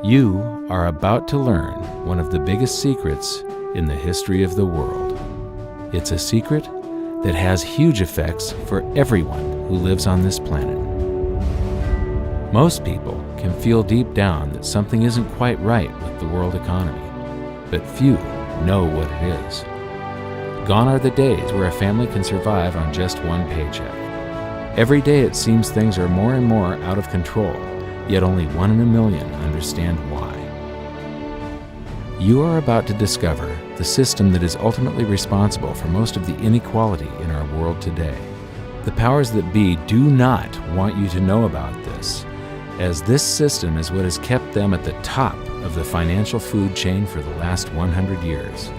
You are about to learn one of the biggest secrets in the history of the world. It's a secret that has huge effects for everyone who lives on this planet. Most people can feel deep down that something isn't quite right with the world economy, but few know what it is. Gone are the days where a family can survive on just one paycheck. Every day it seems things are more and more out of control, yet only 1 in a million understand why. You are about to discover the system that is ultimately responsible for most of the inequality in our world today. The powers that be do not want you to know about this, as this system is what has kept them at the top of the financial food chain for the last 100 years.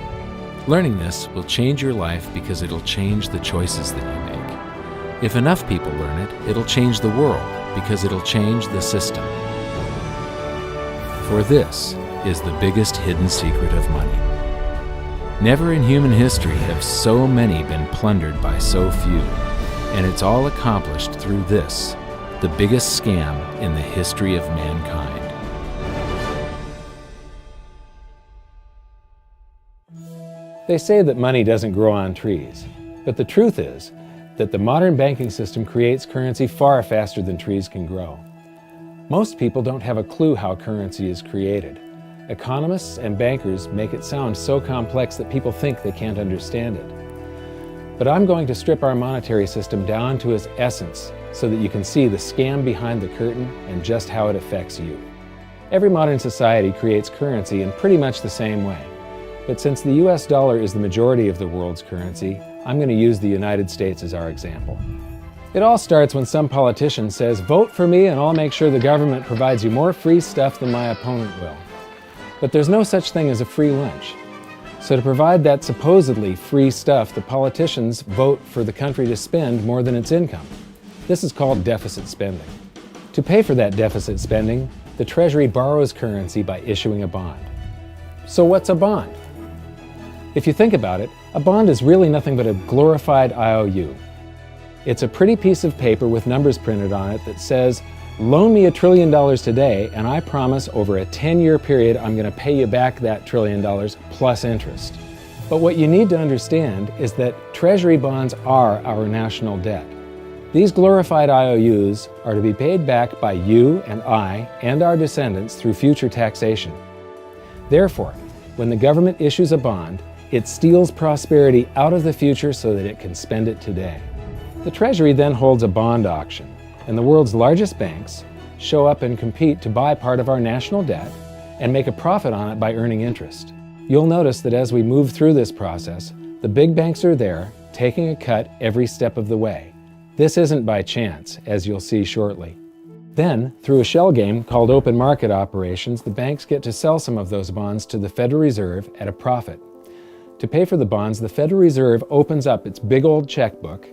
Learning this will change your life because it'll change the choices that you make. If enough people learn it, it'll change the world because it'll change the system. For this is the biggest hidden secret of money. Never in human history have so many been plundered by so few, and it's all accomplished through this, the biggest scam in the history of mankind. They say that money doesn't grow on trees, but the truth is that the modern banking system creates currency far faster than trees can grow. Most people don't have a clue how currency is created. Economists and bankers make it sound so complex that people think they can't understand it. But I'm going to strip our monetary system down to its essence so that you can see the scam behind the curtain and just how it affects you. Every modern society creates currency in pretty much the same way. But since the US dollar is the majority of the world's currency, I'm going to use the United States as our example. It all starts when some politician says, "Vote for me and I'll make sure the government provides you more free stuff than my opponent will." But there's no such thing as a free lunch. So to provide that supposedly free stuff, the politicians vote for the country to spend more than its income. This is called deficit spending. To pay for that deficit spending, the Treasury borrows currency by issuing a bond. So what's a bond? If you think about it, a bond is really nothing but a glorified IOU. It's a pretty piece of paper with numbers printed on it that says, "Loan me $1 trillion today, and I promise over a 10-year period I'm going to pay you back that $1 trillion plus interest." But what you need to understand is that Treasury bonds are our national debt. These glorified IOUs are to be paid back by you and I and our descendants through future taxation. Therefore, when the government issues a bond, it steals prosperity out of the future so that it can spend it today. The Treasury then holds a bond auction, and the world's largest banks show up and compete to buy part of our national debt and make a profit on it by earning interest. You'll notice that as we move through this process, the big banks are there, taking a cut every step of the way. This isn't by chance, as you'll see shortly. Then, through a shell game called open market operations, the banks get to sell some of those bonds to the Federal Reserve at a profit. To pay for the bonds, the Federal Reserve opens up its big old checkbook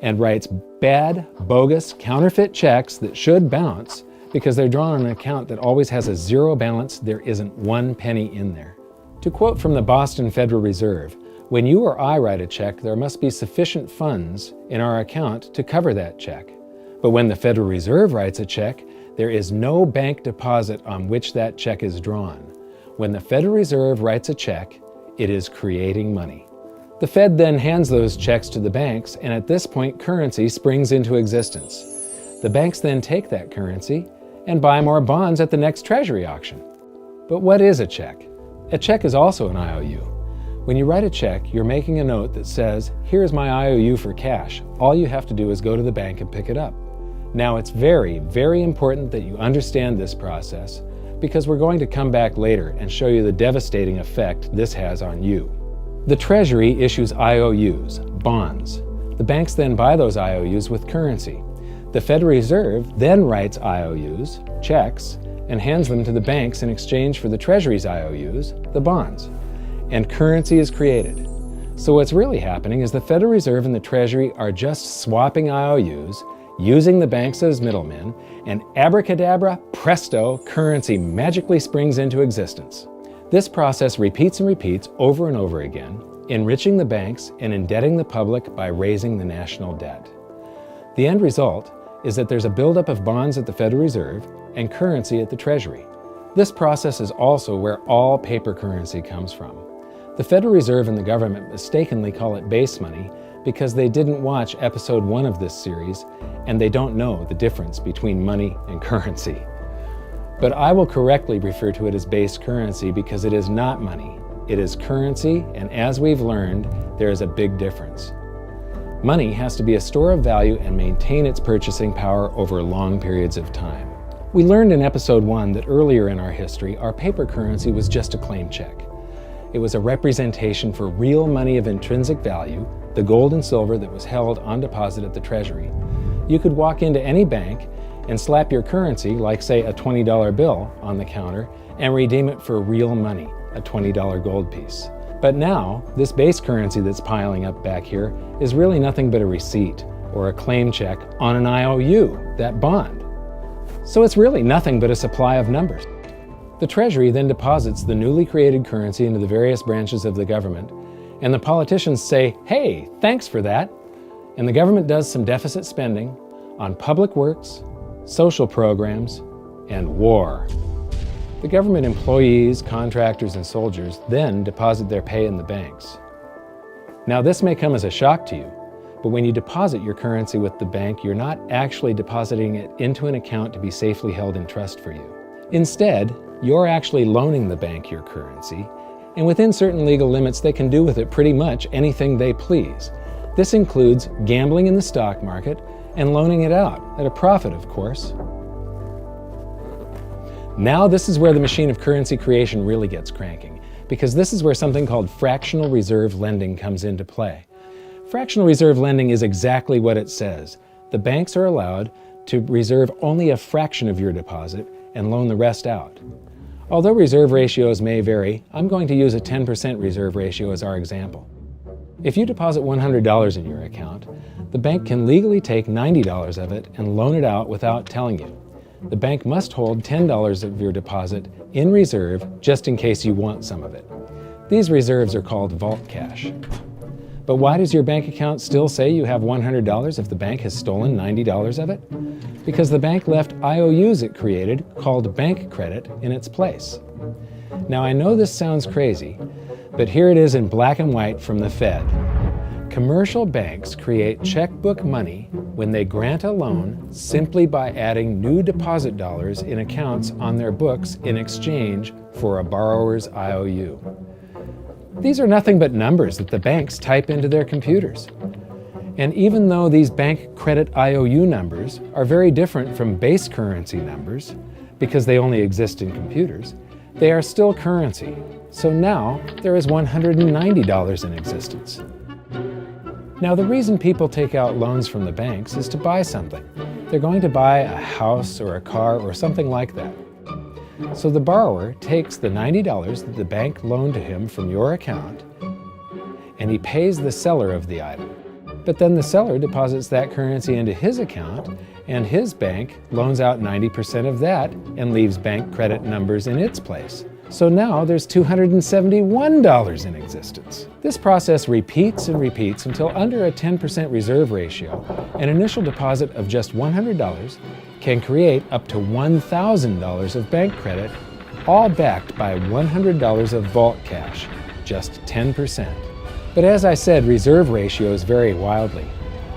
and writes bad, bogus, counterfeit checks that should bounce because they're drawn on an account that always has a zero balance. There isn't 1 penny in there. To quote from the Boston Federal Reserve, "When you or I write a check, there must be sufficient funds in our account to cover that check. But when the Federal Reserve writes a check, there is no bank deposit on which that check is drawn. When the Federal Reserve writes a check, it is creating money." The Fed then hands those checks to the banks, and at this point, currency springs into existence. The banks then take that currency and buy more bonds at the next Treasury auction. But what is a check? A check is also an IOU. When you write a check, you're making a note that says, "Here's my IOU for cash. All you have to do is go to the bank and pick it up." Now, it's very, very important that you understand this process because we're going to come back later and show you the devastating effect this has on you. The Treasury issues IOUs, bonds. The banks then buy those IOUs with currency. The Federal Reserve then writes IOUs, checks, and hands them to the banks in exchange for the Treasury's IOUs, the bonds. And currency is created. So what's really happening is the Federal Reserve and the Treasury are just swapping IOUs, using the banks as middlemen, and abracadabra, presto, currency magically springs into existence. This process repeats and repeats over and over again, enriching the banks and indebting the public by raising the national debt. The end result is that there's a buildup of bonds at the Federal Reserve, and currency at the Treasury. This process is also where all paper currency comes from. The Federal Reserve and the government mistakenly call it base money because they didn't watch episode 1 of this series and they don't know the difference between money and currency. But I will correctly refer to it as base currency because it is not money. It is currency, and as we've learned, there is a big difference. Money has to be a store of value and maintain its purchasing power over long periods of time. We learned in episode 1 that earlier in our history, our paper currency was just a claim check. It was a representation for real money of intrinsic value, the gold and silver that was held on deposit at the Treasury. You could walk into any bank and slap your currency, like say a $20 bill, on the counter and redeem it for real money, a $20 gold piece. But now, this base currency that's piling up back here is really nothing but a receipt or a claim check on an IOU, that bond. So it's really nothing but a supply of numbers. The Treasury then deposits the newly created currency into the various branches of the government, and the politicians say, "Hey, thanks for that." And the government does some deficit spending on public works, social programs, and war. The government employees, contractors, and soldiers then deposit their pay in the banks. Now, this may come as a shock to you, but when you deposit your currency with the bank, you're not actually depositing it into an account to be safely held in trust for you. Instead, you're actually loaning the bank your currency, and within certain legal limits, they can do with it pretty much anything they please. This includes gambling in the stock market and loaning it out, at a profit, of course. Now this is where the machine of currency creation really gets cranking, because this is where something called fractional reserve lending comes into play. Fractional reserve lending is exactly what it says. The banks are allowed to reserve only a fraction of your deposit and loan the rest out. Although reserve ratios may vary, I'm going to use a 10% reserve ratio as our example. If you deposit $100 in your account, the bank can legally take $90 of it and loan it out without telling you. The bank must hold $10 of your deposit in reserve just in case you want some of it. These reserves are called vault cash. But why does your bank account still say you have $100 if the bank has stolen $90 of it? Because the bank left IOUs it created, called bank credit, in its place. Now I know this sounds crazy, but here it is in black and white from the Fed. Commercial banks create checkbook money when they grant a loan simply by adding new deposit dollars in accounts on their books in exchange for a borrower's IOU. These are nothing but numbers that the banks type into their computers. And even though these bank credit IOU numbers are very different from base currency numbers, because they only exist in computers, they are still currency. So now there is $190 in existence. Now the reason people take out loans from the banks is to buy something. They're going to buy a house or a car or something like that. So the borrower takes the $90 that the bank loaned to him from your account and he pays the seller of the item. But then the seller deposits that currency into his account and his bank loans out 90% of that and leaves bank credit numbers in its place. So now there's $271 in existence. This process repeats and repeats until under a 10% reserve ratio, an initial deposit of just $100 can create up to $1,000 of bank credit, all backed by $100 of vault cash, just 10%. But as I said, reserve ratios vary wildly.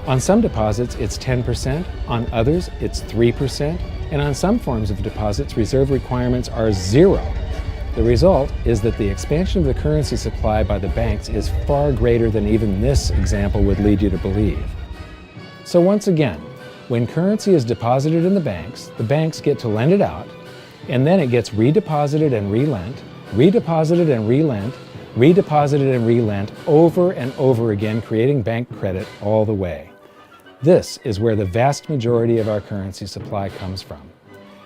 On some deposits, it's 10%, on others, it's 3%, and on some forms of deposits, reserve requirements are 0. The result is that the expansion of the currency supply by the banks is far greater than even this example would lead you to believe. So once again, when currency is deposited in the banks get to lend it out, and then it gets redeposited and relent, redeposited and relent, redeposited and relent over and over again, creating bank credit all the way. This is where the vast majority of our currency supply comes from.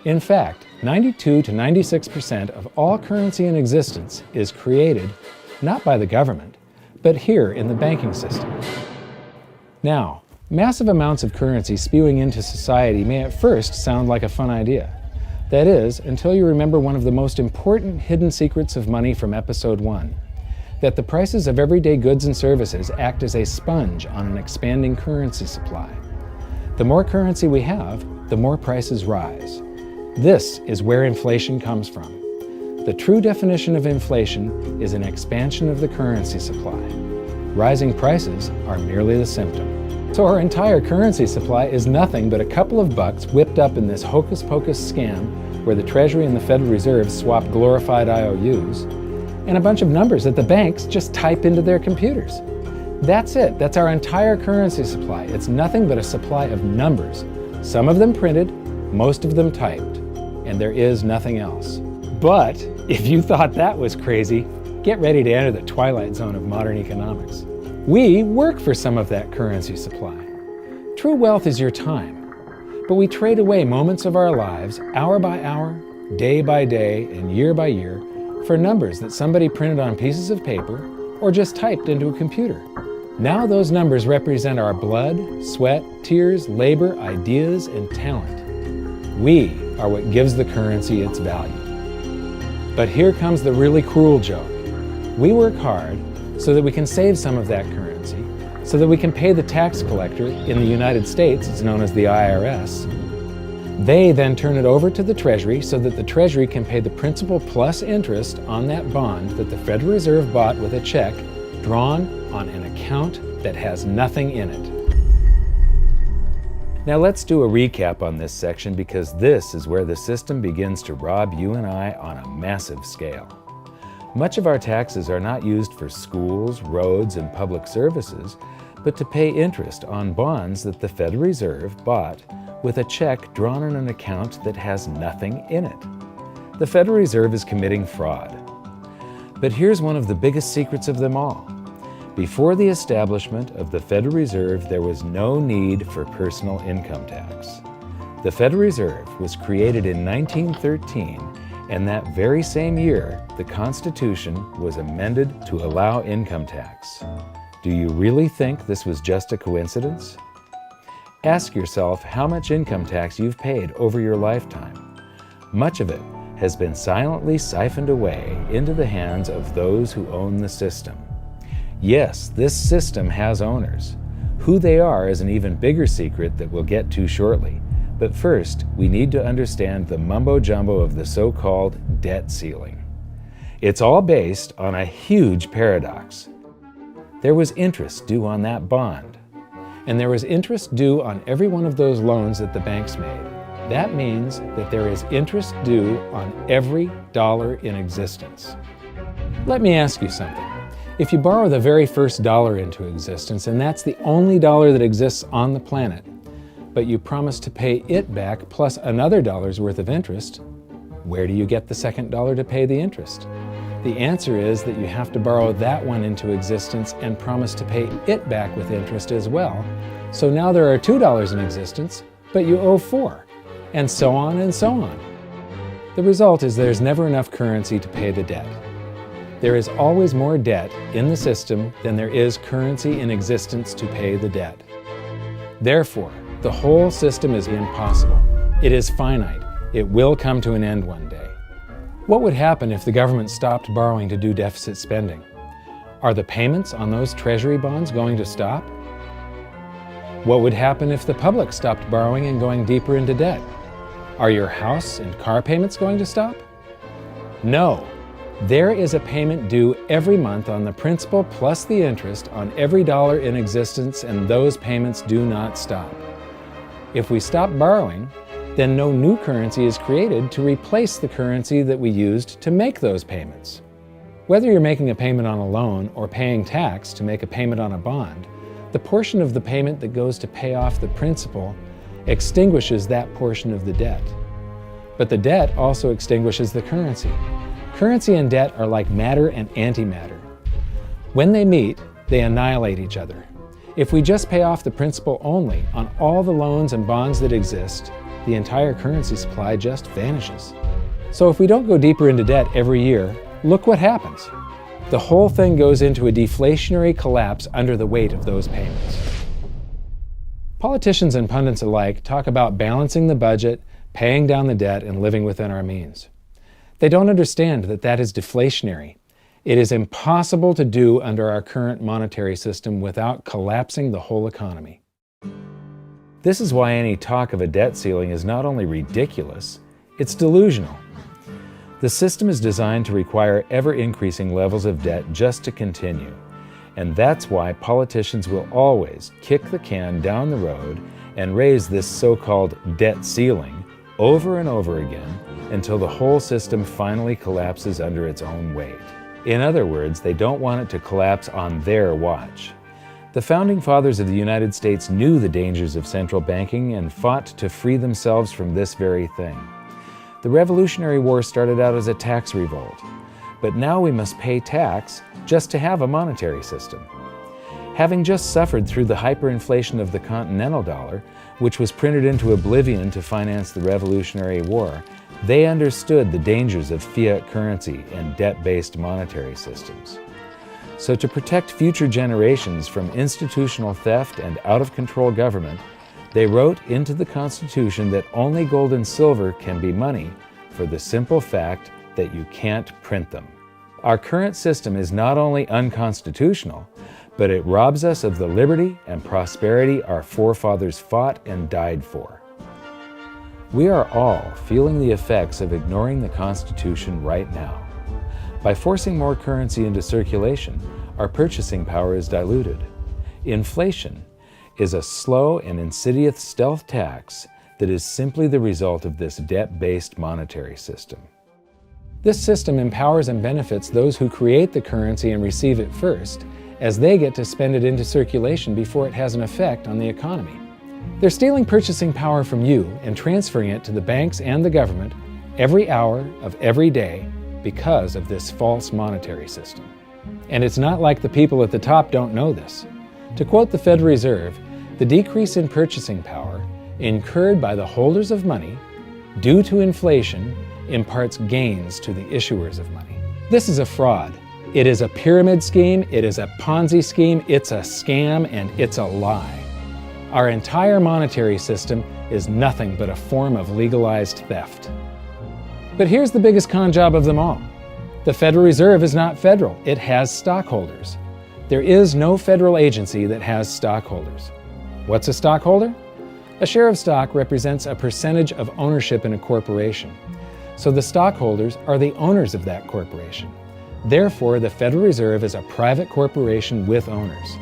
In fact, 92 to 96% of all currency in existence is created not by the government, but here in the banking system. Now, massive amounts of currency spewing into society may at first sound like a fun idea. That is, until you remember one of the most important hidden secrets of money from episode 1, that the prices of everyday goods and services act as a sponge on an expanding currency supply. The more currency we have, the more prices rise. This is where inflation comes from. The true definition of inflation is an expansion of the currency supply. Rising prices are merely the symptom. So our entire currency supply is nothing but a couple of bucks whipped up in this hocus-pocus scam where the Treasury and the Federal Reserve swap glorified IOUs, and a bunch of numbers that the banks just type into their computers. That's it. That's our entire currency supply. It's nothing but a supply of numbers. Some of them printed, most of them typed, and there is nothing else. But if you thought that was crazy, get ready to enter the twilight zone of modern economics. We work for some of that currency supply. True wealth is your time, but we trade away moments of our lives, hour by hour, day by day, and year by year, for numbers that somebody printed on pieces of paper or just typed into a computer. Now those numbers represent our blood, sweat, tears, labor, ideas, and talent. We are what gives the currency its value. But here comes the really cruel joke. We work hard so that we can save some of that currency, so that we can pay the tax collector. In the United States, it's known as the IRS. They then turn it over to the Treasury so that the Treasury can pay the principal plus interest on that bond that the Federal Reserve bought with a check drawn on an account that has nothing in it. Now let's do a recap on this section, because this is where the system begins to rob you and I on a massive scale. Much of our taxes are not used for schools, roads, and public services, but to pay interest on bonds that the Federal Reserve bought with a check drawn on an account that has nothing in it. The Federal Reserve is committing fraud. But here's one of the biggest secrets of them all. Before the establishment of the Federal Reserve, there was no need for personal income tax. The Federal Reserve was created in 1913, and that very same year, the Constitution was amended to allow income tax. Do you really think this was just a coincidence? Ask yourself how much income tax you've paid over your lifetime. Much of it has been silently siphoned away into the hands of those who own the system. Yes, this system has owners. Who they are is an even bigger secret that we'll get to shortly. But first, we need to understand the mumbo-jumbo of the so-called debt ceiling. It's all based on a huge paradox. There was interest due on that bond, and there was interest due on every one of those loans that the banks made. That means that there is interest due on every dollar in existence. Let me ask you something. If you borrow the very first dollar into existence, and that's the only dollar that exists on the planet, but you promise to pay it back plus another dollar's worth of interest, where do you get the second dollar to pay the interest? The answer is that you have to borrow that one into existence and promise to pay it back with interest as well. So now there are $2 in existence, but you owe $4, and so on and so on. The result is there's never enough currency to pay the debt. There is always more debt in the system than there is currency in existence to pay the debt. Therefore, the whole system is impossible. It is finite. It will come to an end one day. What would happen if the government stopped borrowing to do deficit spending? Are the payments on those Treasury bonds going to stop? What would happen if the public stopped borrowing and going deeper into debt? Are your house and car payments going to stop? No. There is a payment due every month on the principal plus the interest on every dollar in existence, and those payments do not stop. If we stop borrowing, then no new currency is created to replace the currency that we used to make those payments. Whether you're making a payment on a loan or paying tax to make a payment on a bond, the portion of the payment that goes to pay off the principal extinguishes that portion of the debt. But the debt also extinguishes the currency. Currency and debt are like matter and antimatter. When they meet, they annihilate each other. If we just pay off the principal only on all the loans and bonds that exist, the entire currency supply just vanishes. So if we don't go deeper into debt every year, look what happens. The whole thing goes into a deflationary collapse under the weight of those payments. Politicians and pundits alike talk about balancing the budget, paying down the debt, and living within our means. They don't understand that that is deflationary. It is impossible to do under our current monetary system without collapsing the whole economy. This is why any talk of a debt ceiling is not only ridiculous, It's delusional. The system is designed to require ever-increasing levels of debt just to continue. And that's why politicians will always kick the can down the road and raise this so-called debt ceiling over and over again until the whole system finally collapses under its own weight. In other words, they don't want it to collapse on their watch. The Founding Fathers of the United States knew the dangers of central banking and fought to free themselves from this very thing. The Revolutionary War started out as a tax revolt, but now we must pay tax just to have a monetary system. Having just suffered through the hyperinflation of the continental dollar, which was printed into oblivion to finance the Revolutionary War, they understood the dangers of fiat currency and debt-based monetary systems. So to protect future generations from institutional theft and out-of-control government, they wrote into the Constitution that only gold and silver can be money for the simple fact that you can't print them. Our current system is not only unconstitutional, but it robs us of the liberty and prosperity our forefathers fought and died for. We are all feeling the effects of ignoring the Constitution right now. By forcing more currency into circulation, our purchasing power is diluted. Inflation is a slow and insidious stealth tax that is simply the result of this debt-based monetary system. This system empowers and benefits those who create the currency and receive it first, as they get to spend it into circulation before it has an effect on the economy. They're stealing purchasing power from you and transferring it to the banks and the government every hour of every day because of this false monetary system. And it's not like the people at the top don't know this. To quote the Federal Reserve, the decrease in purchasing power incurred by the holders of money due to inflation imparts gains to the issuers of money. This is a fraud. It is a pyramid scheme, it is a Ponzi scheme, it's a scam, and it's a lie. Our entire monetary system is nothing but a form of legalized theft. But here's the biggest con job of them all. The Federal Reserve is not federal, it has stockholders. There is no federal agency that has stockholders. What's a stockholder? A share of stock represents a percentage of ownership in a corporation. So the stockholders are the owners of that corporation. Therefore, the Federal Reserve is a private corporation with owners.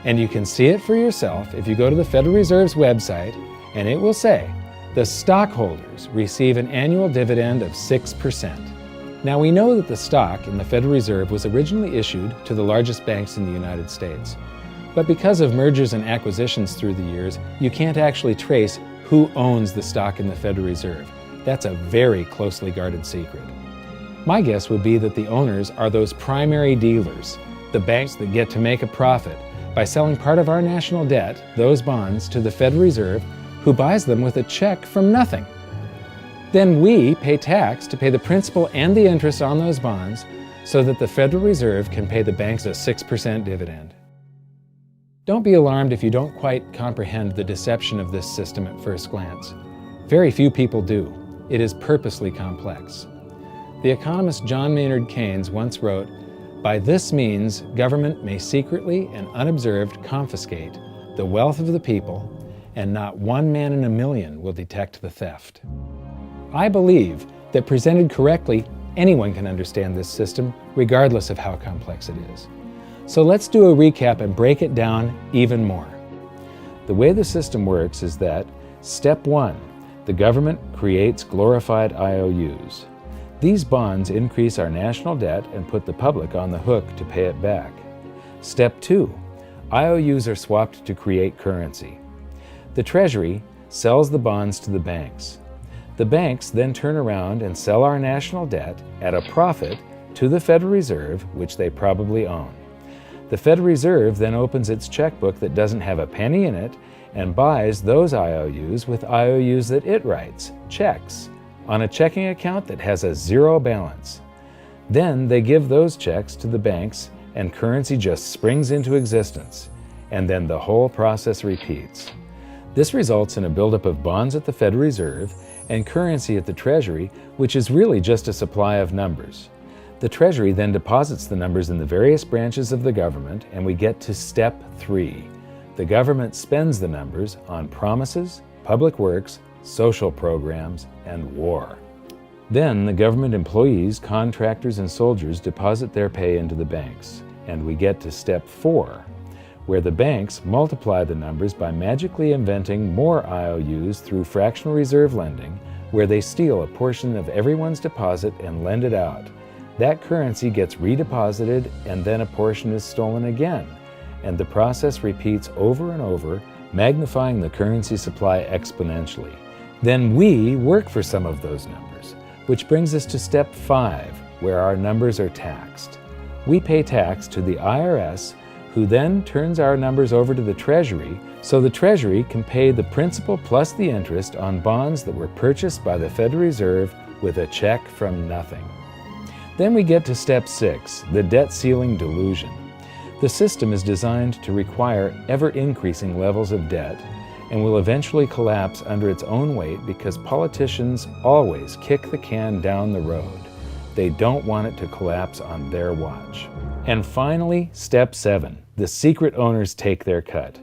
And you can see it for yourself if you go to the Federal Reserve's website, and it will say, the stockholders receive an annual dividend of 6%. Now we know that the stock in the Federal Reserve was originally issued to the largest banks in the United States. But because of mergers and acquisitions through the years, you can't actually trace who owns the stock in the Federal Reserve. That's a very closely guarded secret. My guess would be that the owners are those primary dealers, the banks that get to make a profit by selling part of our national debt, those bonds, to the Federal Reserve, who buys them with a check from nothing. Then we pay tax to pay the principal and the interest on those bonds so that the Federal Reserve can pay the banks a 6% dividend. Don't be alarmed if you don't quite comprehend the deception of this system at first glance. Very few people do. It is purposely complex. The economist John Maynard Keynes once wrote, "By this means, government may secretly and unobserved confiscate the wealth of the people, and not one man in a million will detect the theft." I believe that presented correctly, anyone can understand this system, regardless of how complex it is. So let's do a recap and break it down even more. The way the system works is that, step 1, the government creates glorified IOUs. These bonds increase our national debt and put the public on the hook to pay it back. Step 2, IOUs are swapped to create currency. The Treasury sells the bonds to the banks. The banks then turn around and sell our national debt at a profit to the Federal Reserve, which they probably own. The Federal Reserve then opens its checkbook that doesn't have a penny in it and buys those IOUs with IOUs that it writes, checks, on a checking account that has a zero balance. Then they give those checks to the banks and currency just springs into existence, and then the whole process repeats. This results in a buildup of bonds at the Federal Reserve and currency at the Treasury, which is really just a supply of numbers. The Treasury then deposits the numbers in the various branches of the government, and we get to step 3. The government spends the numbers on promises, public works, social programs, and war. Then the government employees, contractors, and soldiers deposit their pay into the banks. And we get to step 4, where the banks multiply the numbers by magically inventing more IOUs through fractional reserve lending, where they steal a portion of everyone's deposit and lend it out. That currency gets redeposited, and then a portion is stolen again. And the process repeats over and over, magnifying the currency supply exponentially. Then we work for some of those numbers, which brings us to step 5, where our numbers are taxed. We pay tax to the IRS, who then turns our numbers over to the Treasury, so the Treasury can pay the principal plus the interest on bonds that were purchased by the Federal Reserve with a check from nothing. Then we get to step 6, the debt ceiling delusion. The system is designed to require ever-increasing levels of debt and will eventually collapse under its own weight because politicians always kick the can down the road. They don't want it to collapse on their watch. And finally, step 7, the secret owners take their cut.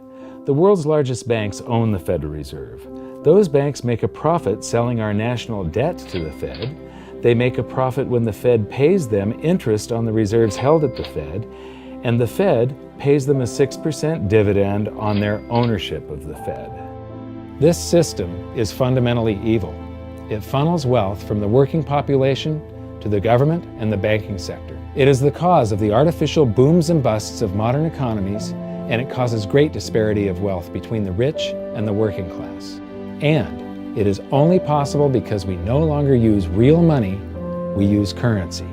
The world's largest banks own the Federal Reserve. Those banks make a profit selling our national debt to the Fed. They make a profit when the Fed pays them interest on the reserves held at the Fed, and the Fed pays them a 6% dividend on their ownership of the Fed. This system is fundamentally evil. It funnels wealth from the working population to the government and the banking sector. It is the cause of the artificial booms and busts of modern economies, and it causes great disparity of wealth between the rich and the working class. And it is only possible because we no longer use real money, we use currency.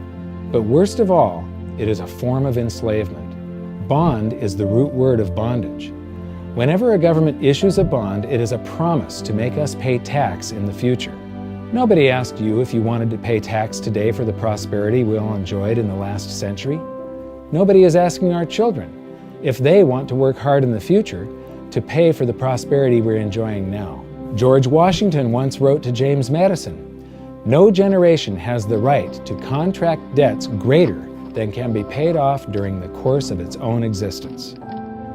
But worst of all, it is a form of enslavement. Bond is the root word of bondage. Whenever a government issues a bond, it is a promise to make us pay tax in the future. Nobody asked you if you wanted to pay tax today for the prosperity we all enjoyed in the last century. Nobody is asking our children if they want to work hard in the future to pay for the prosperity we're enjoying now. George Washington once wrote to James Madison, "No generation has the right to contract debts greater than can be paid off during the course of its own existence."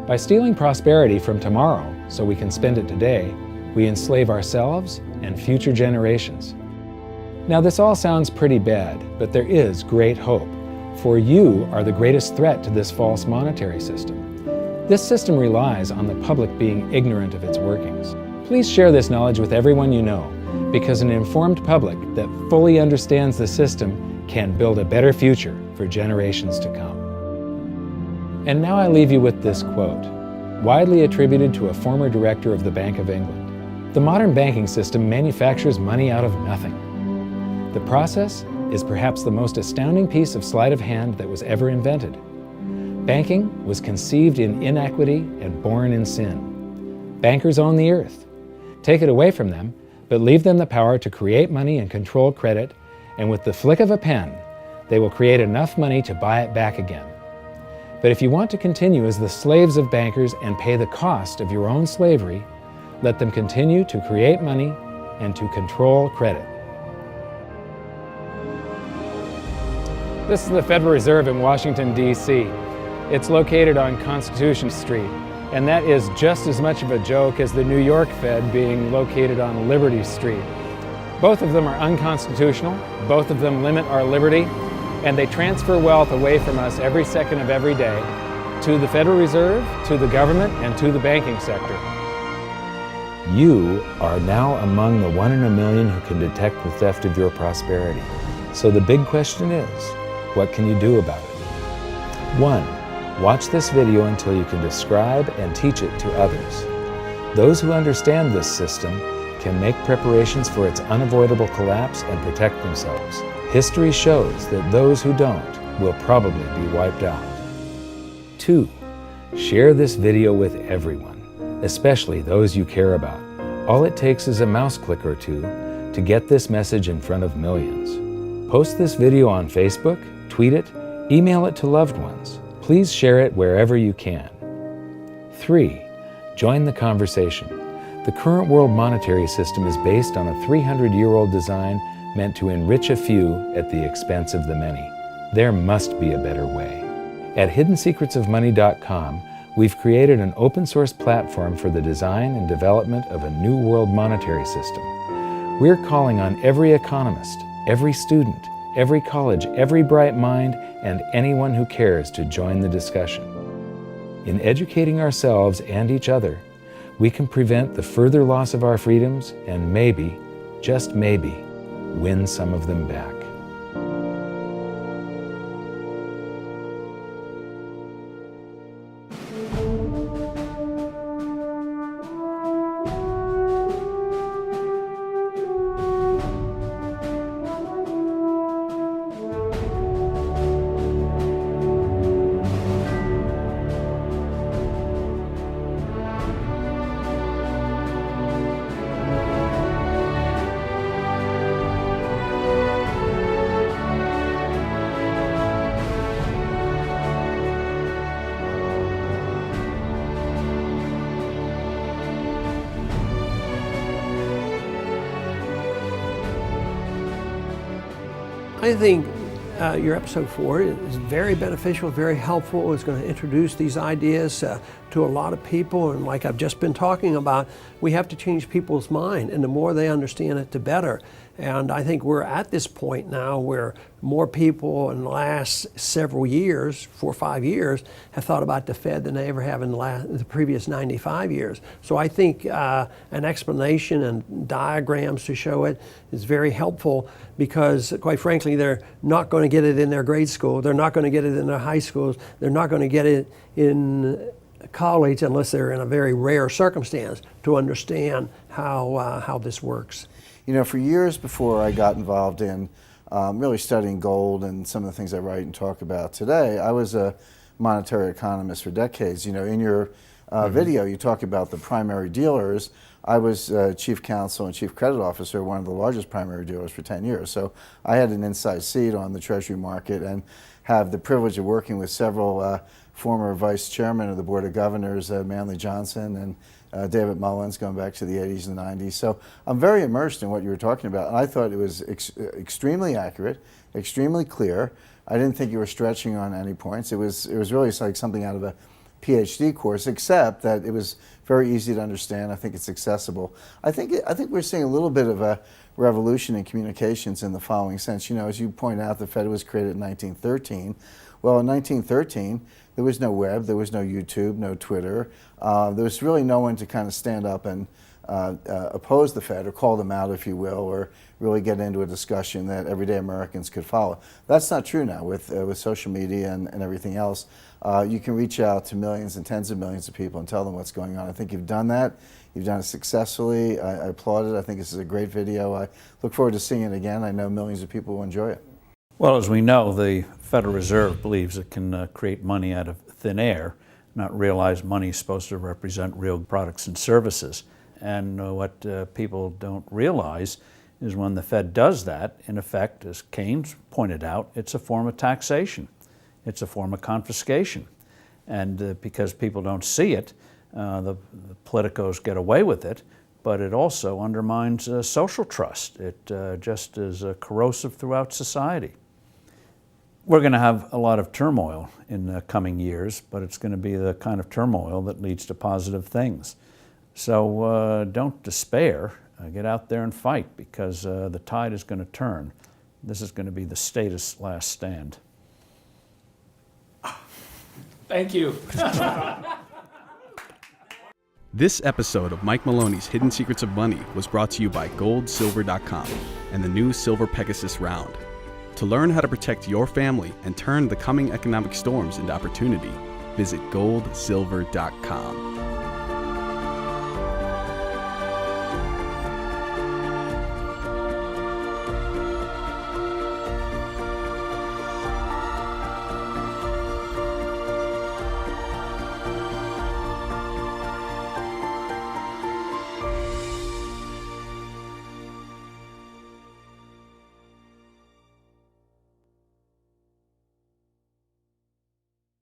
By stealing prosperity from tomorrow so we can spend it today, we enslave ourselves and future generations. Now this all sounds pretty bad, but there is great hope, for you are the greatest threat to this false monetary system. This system relies on the public being ignorant of its workings. Please share this knowledge with everyone you know, because an informed public that fully understands the system can build a better future for generations to come. And now I leave you with this quote, widely attributed to a former director of the Bank of England. The modern banking system manufactures money out of nothing. The process is perhaps the most astounding piece of sleight of hand that was ever invented. Banking was conceived in inequity and born in sin. Bankers own the earth. Take it away from them, but leave them the power to create money and control credit, and with the flick of a pen, they will create enough money to buy it back again. But if you want to continue as the slaves of bankers and pay the cost of your own slavery, let them continue to create money and to control credit. This is the Federal Reserve in Washington, D.C. It's located on Constitution Street, and that is just as much of a joke as the New York Fed being located on Liberty Street. Both of them are unconstitutional, both of them limit our liberty, and they transfer wealth away from us every second of every day to the Federal Reserve, to the government, and to the banking sector. You are now among the 1 in a million who can detect the theft of your prosperity. So the big question is, what can you do about it? 1. Watch this video until you can describe and teach it to others. Those who understand this system can make preparations for its unavoidable collapse and protect themselves. History shows that those who don't will probably be wiped out. 2. Share this video with everyone, especially those you care about. All it takes is a mouse click or two to get this message in front of millions. Post this video on Facebook, tweet it, email it to loved ones. Please share it wherever you can. 3. Join the conversation. The current world monetary system is based on a 300-year-old design meant to enrich a few at the expense of the many. There must be a better way. At hiddensecretsofmoney.com, we've created an open-source platform for the design and development of a new world monetary system. We're calling on every economist, every student, every college, every bright mind, and anyone who cares to join the discussion. In educating ourselves and each other, we can prevent the further loss of our freedoms and maybe, just maybe, win some of them back. I think your episode 4 is very beneficial, very helpful. It's going to introduce these ideas to a lot of people, and like I've just been talking about, we have to change people's mind, and the more they understand it, the better. And I think we're at this point now where more people in the last several years, 4 or 5 years, have thought about the Fed than they ever have in the previous 95 years. So I think an explanation and diagrams to show it is very helpful, because quite frankly, they're not going to get it in their grade school. They're not going to get it in their high schools. They're not going to get it in college unless they're in a very rare circumstance to understand how this works. You know, for years before I got involved in really studying gold and some of the things I write and talk about today, I was a monetary economist for decades. You know, in your video, you talk about the primary dealers. I was chief counsel and chief credit officer of one of the largest primary dealers for 10 years. So I had an inside seat on the Treasury market and have the privilege of working with several former vice chairmen of the Board of Governors, Manley Johnson and David Mullins, going back to the 80s and 90s. So I'm very immersed in what you were talking about, and I thought it was extremely accurate, extremely clear. I didn't think you were stretching on any points. It was really like something out of a PhD course, except that it was very easy to understand. I think it's accessible. I think we're seeing a little bit of a revolution in communications in the following sense. You know, as you point out, the Fed was created in 1913. Well, in 1913, there was no web, there was no YouTube, no Twitter. There was really no one to kind of stand up and oppose the Fed or call them out, if you will, or really get into a discussion that everyday Americans could follow. That's not true now with social media and everything else. You can reach out to millions and tens of millions of people and tell them what's going on. I think you've done that. You've done it successfully. I applaud it. I think this is a great video. I look forward to seeing it again. I know millions of people will enjoy it. Well, as we know, the Federal Reserve believes it can create money out of thin air, not realize money is supposed to represent real products and services. And what people don't realize is when the Fed does that, in effect, as Keynes pointed out, it's a form of taxation. It's a form of confiscation. And because people don't see it, the politicos get away with it, but it also undermines social trust. It just is corrosive throughout society. We're going to have a lot of turmoil in the coming years, but it's going to be the kind of turmoil that leads to positive things. So don't despair. Get out there and fight, because the tide is going to turn. This is going to be the status last stand. Thank you. This episode of Mike Maloney's Hidden Secrets of Money was brought to you by GoldSilver.com and the new Silver Pegasus Round. To learn how to protect your family and turn the coming economic storms into opportunity, visit GoldSilver.com.